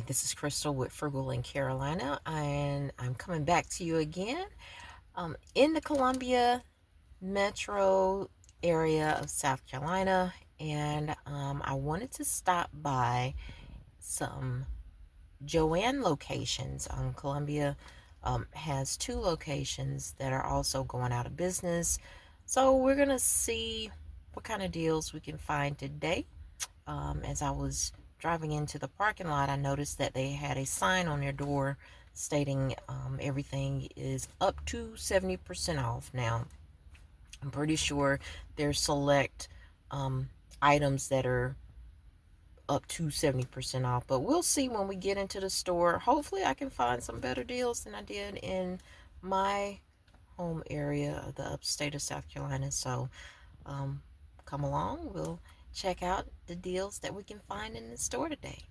this is Crystal with Frugal in Carolina, and I'm coming back to you again in the Columbia metro area of South Carolina, and I wanted to stop by some JoAnn locations. Columbia has two locations that are also going out of business, so we're going to see what kind of deals we can find today. As I was driving into the parking lot, I noticed that they had a sign on their door stating everything is up to 70% off. Now, I'm pretty sure there's select items that are up to 70% off, but we'll see when we get into the store. Hopefully, I can find some better deals than I did in my home area of the upstate of South Carolina. So, come along. We'll check out the deals that we can find in the store today.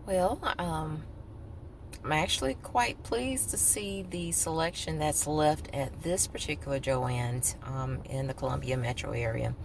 Well, I'm actually quite pleased to see the selection that's left at this particular JoAnn's in the Columbia metro area.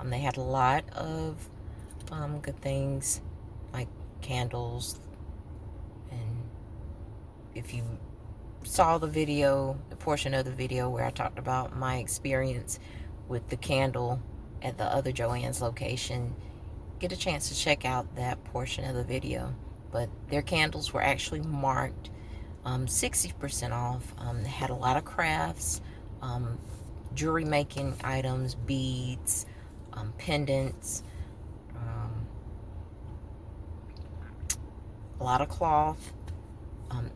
They had a lot of good things like candles, and if you saw the video, the portion of the video where I talked about my experience with the candle at the other JoAnn's location, get a chance to check out that portion of the video. But their candles were actually marked 60% off. They had a lot of crafts, jewelry making items, beads, pendants, a lot of cloth,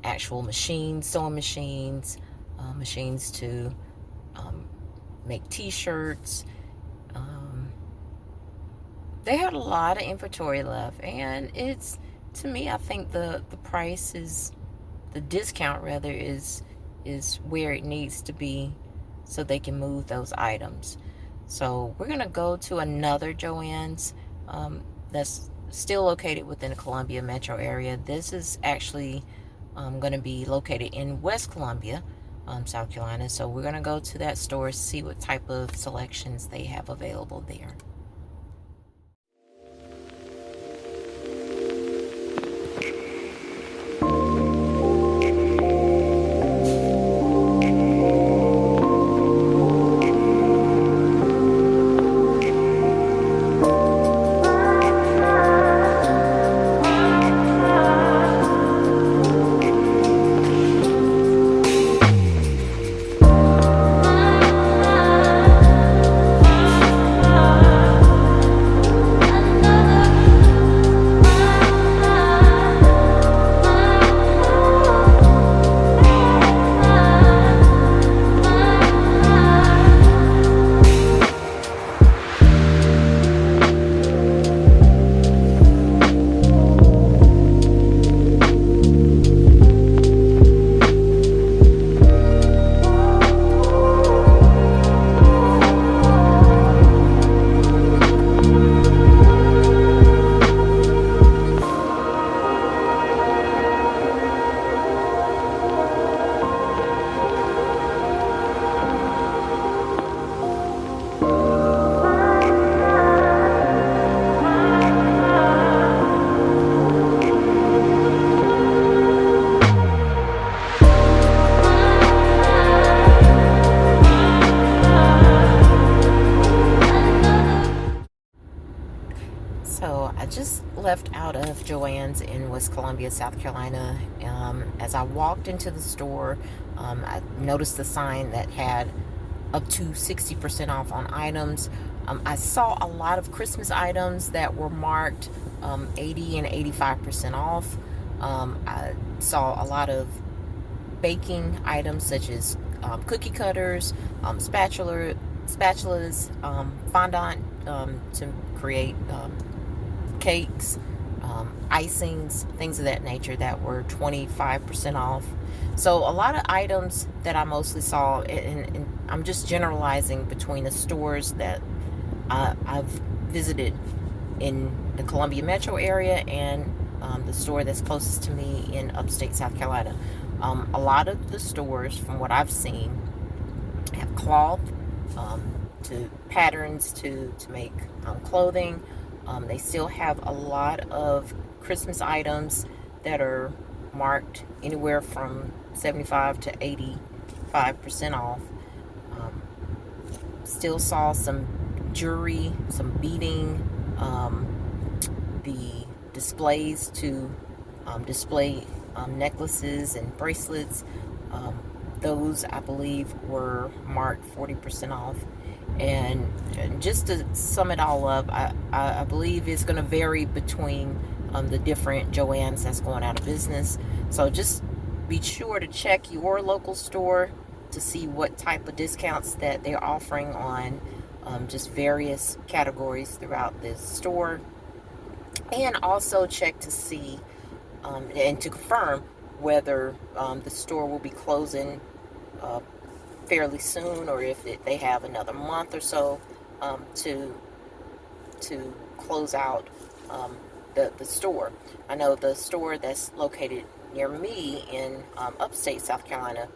actual machines, sewing machines, machines to make t-shirts. They had a lot of inventory left, and it's, to me, I think the price is, the discount rather, is where it needs to be so they can move those items. So we're gonna go to another JoAnn's that's still located within the Columbia metro area. This is actually going to be located in West Columbia. South Carolina. So we're going to go to that store, see what type of selections they have available there. So I just left out of JoAnn's in West Columbia, South Carolina. As I walked into the store, I noticed the sign that had up to 60% off on items. I saw a lot of Christmas items that were marked 80 and 85% off. I saw a lot of baking items such as cookie cutters, spatulas, fondant to create cakes, icings, things of that nature that were 25% off. So a lot of items that I mostly saw, and I'm just generalizing between the stores that I've visited in the Columbia metro area and the store that's closest to me in upstate South Carolina. A lot of the stores, from what I've seen, have cloth to patterns to make clothing. They still have a lot of Christmas items that are marked anywhere from 75 to 85% off. Still saw some jewelry, some beading, the displays to display necklaces and bracelets. Those, I believe, were marked 40% off. And just to sum it all up, I believe it's going to vary between the different JoAnn's that's going out of business. So just be sure to check your local store to see what type of discounts that they're offering on just various categories throughout this store. And also check to see and to confirm whether the store will be closing fairly soon, or if they have another month or so to close out the store. I know the store that's located near me in upstate South Carolina,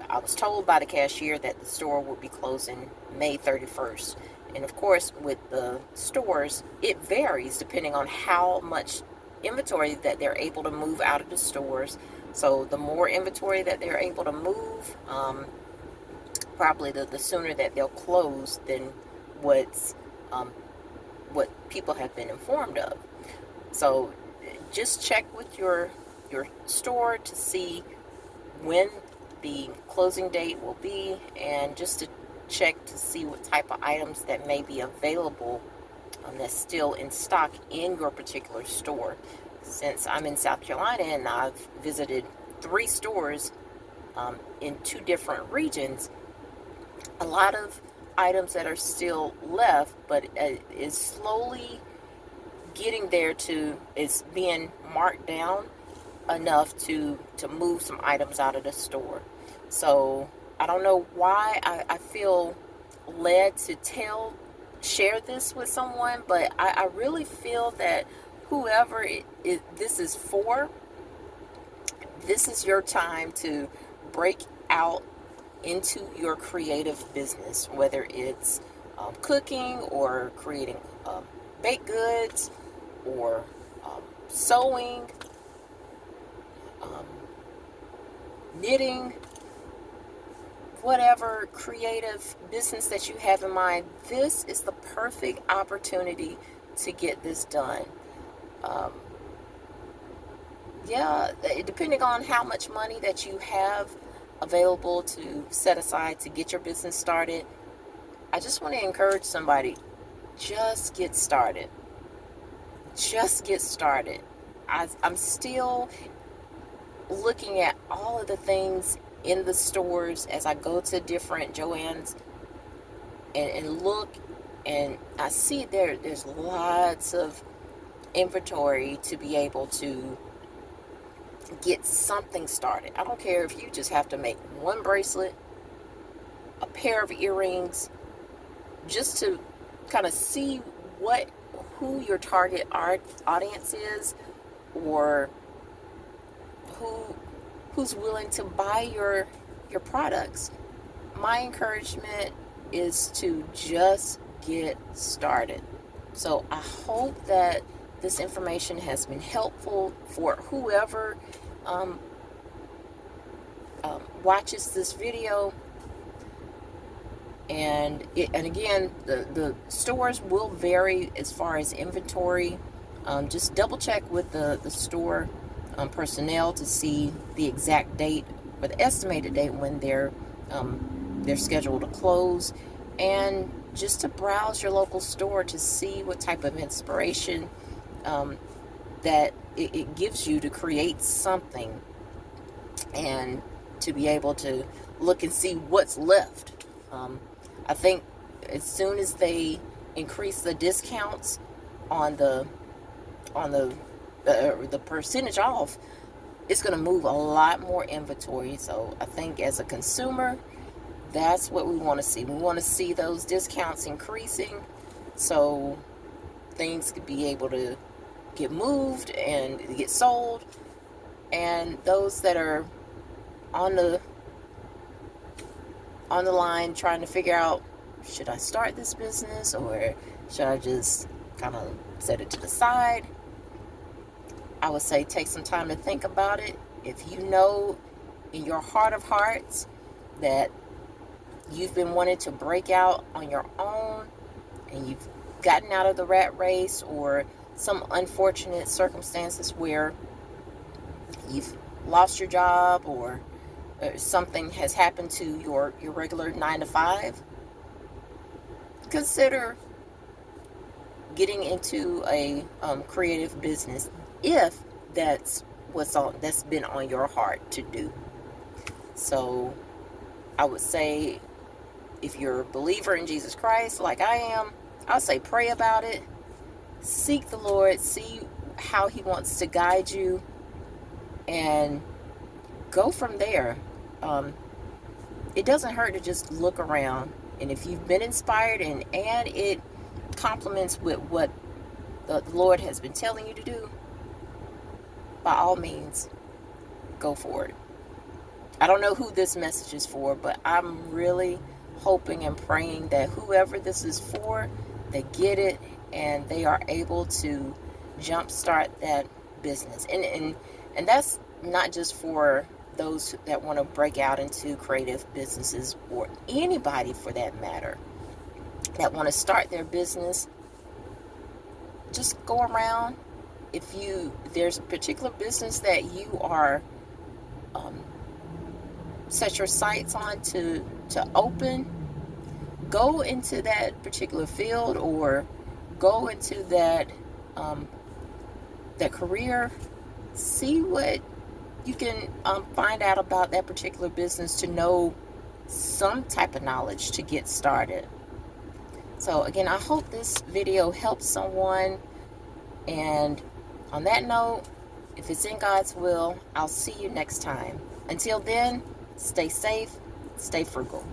I was told by the cashier that the store would be closing May 31st. And of course, with the stores, it varies depending on how much inventory that they're able to move out of the stores. So the more inventory that they're able to move, probably the sooner that they'll close than what people have been informed of. So just check with your store to see when the closing date will be, and just to check to see what type of items that may be available that's still in stock in your particular store. Since I'm in South Carolina and I've visited 3 stores in 2 different regions, a lot of items that are still left, but is slowly getting there to, is being marked down enough to move some items out of the store. So I don't know why I feel led to share this with someone, but I really feel that whoever this is for, this is your time to break out into your creative business, whether it's cooking or creating baked goods or sewing, um, knitting, whatever creative business that you have in mind. This is the perfect opportunity to get this done. Um, yeah, depending on how much money that you have available to set aside to get your business started, I just want to encourage somebody, just get started. Just get started. I'm still looking at all of the things in the stores as I go to different JoAnn's and look, and I see there's lots of inventory to be able to get something started. I don't care if you just have to make one bracelet, a pair of earrings, just to kind of see who your target audience is, or who's willing to buy your products. My encouragement is to just get started. So I hope that this information has been helpful for whoever watches this video. And again, the stores will vary as far as inventory. Just double check with the store personnel to see the exact date or the estimated date when they're scheduled to close, and just to browse your local store to see what type of inspiration that it gives you to create something, and to be able to look and see what's left. I think as soon as they increase the discounts on the percentage off, it's going to move a lot more inventory. So I think as a consumer, that's what we want to see. We want to see those discounts increasing, so things could be able to get moved and get sold. And those that are on the line trying to figure out, should I start this business or should I just kind of set it to the side, I would say take some time to think about it. If you know in your heart of hearts that you've been wanting to break out on your own, and you've gotten out of the rat race, or some unfortunate circumstances where you've lost your job, or something has happened to your regular 9-to-5, consider getting into a creative business if that's that's been on your heart to do. So I would say, if you're a believer in Jesus Christ like I am, I'll say pray about it, seek the Lord, see how he wants to guide you, and go from there. It doesn't hurt to just look around, and if you've been inspired and it complements with what the Lord has been telling you to do, by all means, go for it. I don't know who this message is for, but I'm really hoping and praying that whoever this is for, they get it and they are able to jumpstart that business. And that's not just for those that want to break out into creative businesses, or anybody for that matter that want to start their business. Just go around. If there's a particular business that you are set your sights on to open, go into that particular field, or go into that career. See what you can find out about that particular business to know some type of knowledge to get started. So again, I hope this video helps someone. And on that note, if it's in God's will, I'll see you next time. Until then, stay safe, stay frugal.